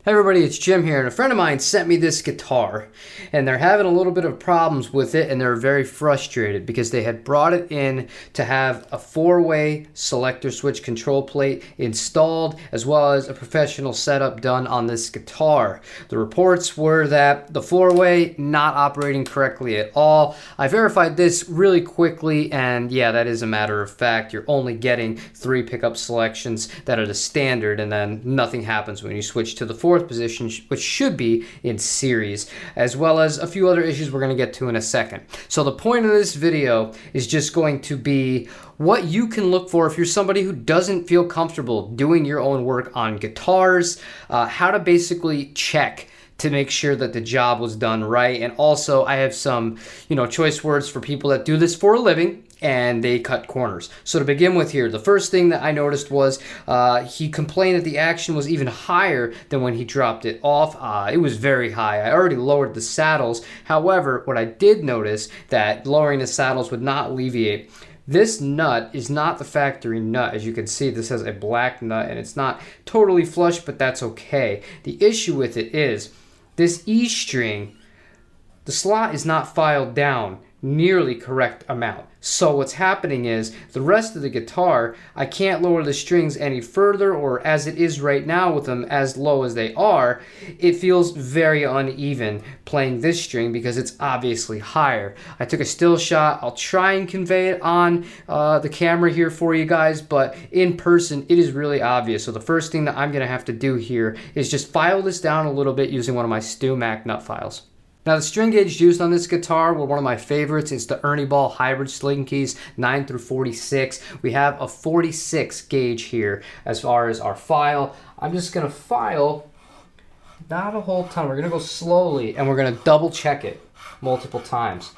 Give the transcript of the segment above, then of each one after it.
Hey everybody, it's Jim here, and a friend of mine sent me this guitar, and they're having a little bit of problems with it, and they're very frustrated because they had brought it in to have a four-way selector switch control plate installed, as well as a professional setup done on this guitar. The reports were that the four-way not operating correctly at all. I verified this really quickly, and yeah, that is a matter of fact. You're only getting 3 pickup selections that are the standard, and then nothing happens when you switch to the fourth position, which should be in series, as well as a few other issues we're going to get to in a second. So the point of this video is just going to be what you can look for if you're somebody who doesn't feel comfortable doing your own work on guitars, how to basically check to make sure that the job was done right. And also I have some, choice words for people that do this for a living and they cut corners. So to begin with here, the first thing that I noticed was he complained that the action was even higher than when he dropped it off. It was very high. I already lowered the saddles. However, what I did notice that lowering the saddles would not alleviate. This nut is not the factory nut. As you can see, this has a black nut and it's not totally flush, but that's okay. The issue with it is this E string, the slot is not filed down nearly correct amount. So what's happening is the rest of the guitar, I can't lower the strings any further, or as it is right now with them as low as they are, it feels very uneven playing this string because it's obviously higher. I took a still shot. I'll try and convey it on the camera here for you guys, but in person it is really obvious. So the first thing that I'm gonna have to do here is just file this down a little bit using one of my StewMac nut files. Now the string gauge used on this guitar were one of my favorites. It's the Ernie Ball Hybrid Slinkies 9 through 46. We have a 46 gauge here as far as our file. I'm just gonna file, not a whole ton. We're gonna go slowly and we're gonna double check it multiple times.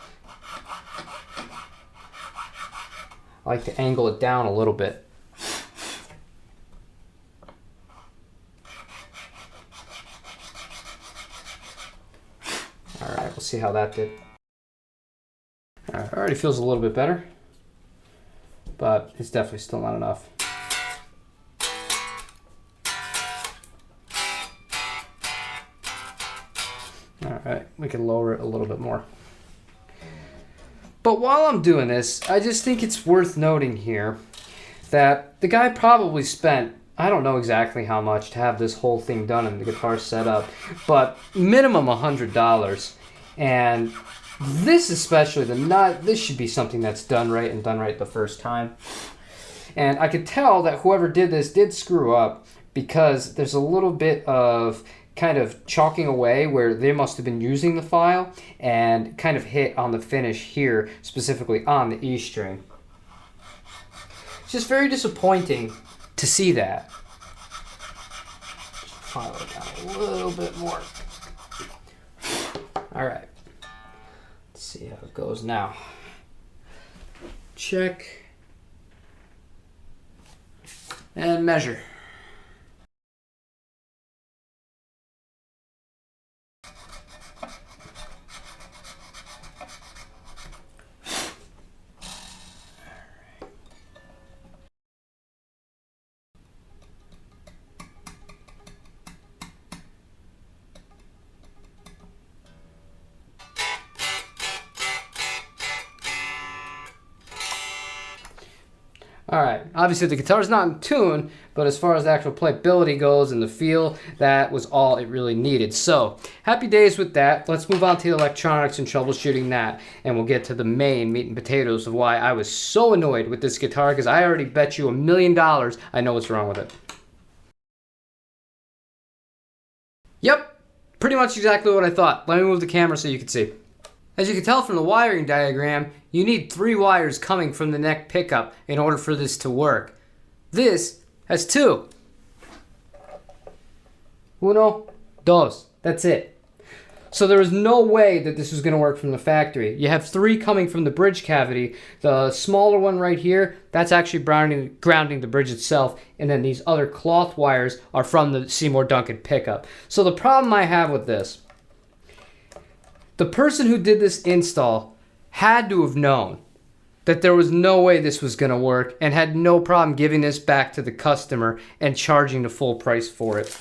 I like to angle it down a little bit. All right, we'll see how that did. All right, already feels a little bit better, but it's definitely still not enough. All right, we can lower it a little bit more. But while I'm doing this, I just think it's worth noting here that the guy probably spent, I don't know exactly how much to have this whole thing done and the guitar set up, but minimum $100. And this especially, the nut, this should be something that's done right and done right the first time. And I could tell that whoever did this did screw up because there's a little bit of kind of chalking away where they must have been using the file and kind of hit on the finish here, specifically on the E string. It's just very disappointing to see that. Just file it down a little bit more. All right, let's see how it goes now. Check and measure. All right, obviously the guitar's not in tune, but as far as the actual playability goes and the feel, that was all it really needed. So, happy days with that. Let's move on to the electronics and troubleshooting that, and we'll get to the main meat and potatoes of why I was so annoyed with this guitar, because I already bet you $1 million I know what's wrong with it. Yep, pretty much exactly what I thought. Let me move the camera so you can see. As you can tell from the wiring diagram, you need 3 wires coming from the neck pickup in order for this to work. This has 2. Uno, dos. That's it. So there was no way that this was going to work from the factory. You have 3 coming from the bridge cavity. The smaller one right here, that's actually grounding the bridge itself. And then these other cloth wires are from the Seymour Duncan pickup. So the problem I have with this, the person who did this install had to have known that there was no way this was going to work and had no problem giving this back to the customer and charging the full price for it.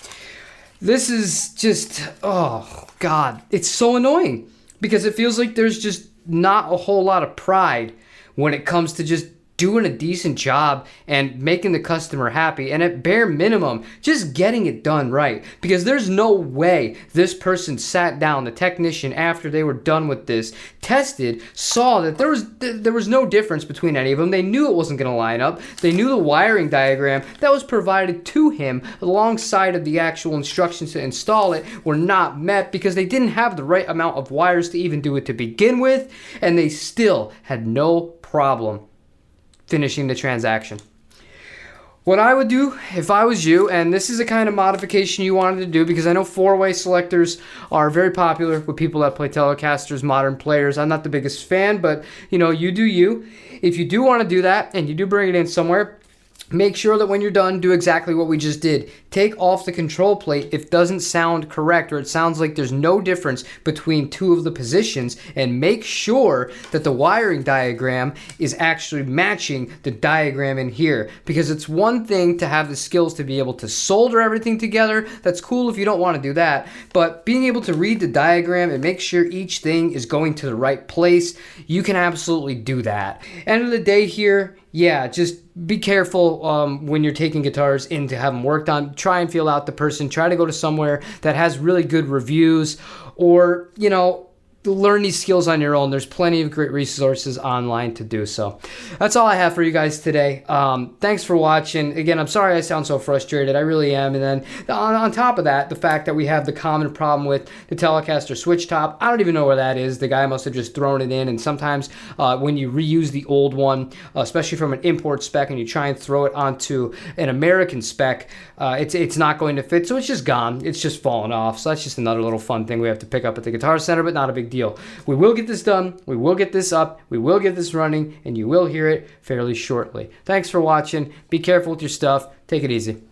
This is just, oh God, it's so annoying because it feels like there's just not a whole lot of pride when it comes to just doing a decent job and making the customer happy, and at bare minimum just getting it done right, because there's no way this person sat down, the technician, after they were done with this, tested, saw that there was no difference between any of them. They knew it wasn't going to line up. They knew the wiring diagram that was provided to him alongside of the actual instructions to install it were not met because they didn't have the right amount of wires to even do it to begin with, and they still had no problem finishing the transaction. What I would do if I was you, and this is a kind of modification you wanted to do, because I know four-way selectors are very popular with people that play Telecasters, modern players. I'm not the biggest fan, but you do you. If you do want to do that and you do bring it in somewhere, make sure that when you're done, do exactly what we just did. Take off the control plate if it doesn't sound correct or it sounds like there's no difference between two of the positions, and make sure that the wiring diagram is actually matching the diagram in here, because it's one thing to have the skills to be able to solder everything together. That's cool if you don't want to do that, but being able to read the diagram and make sure each thing is going to the right place, you can absolutely do that. End of the day here, yeah, just be careful when you're taking guitars in to have them worked on. Try and feel out the person. Try to go to somewhere that has really good reviews, or, learn these skills on your own. There's plenty of great resources online to do so. That's all I have for you guys today. Thanks for watching. Again, I'm sorry I sound so frustrated. I really am. And then on top of that, the fact that we have the common problem with the Telecaster switch top. I don't even know where that is. The guy must have just thrown it in. And sometimes when you reuse the old one, especially from an import spec, and you try and throw it onto an American spec, it's not going to fit. So it's just gone. It's just fallen off. So that's just another little fun thing we have to pick up at the Guitar Center, but not a big deal. We will get this done, we will get this up, we will get this running, and you will hear it fairly shortly. Thanks for watching. Be careful with your stuff. Take it easy.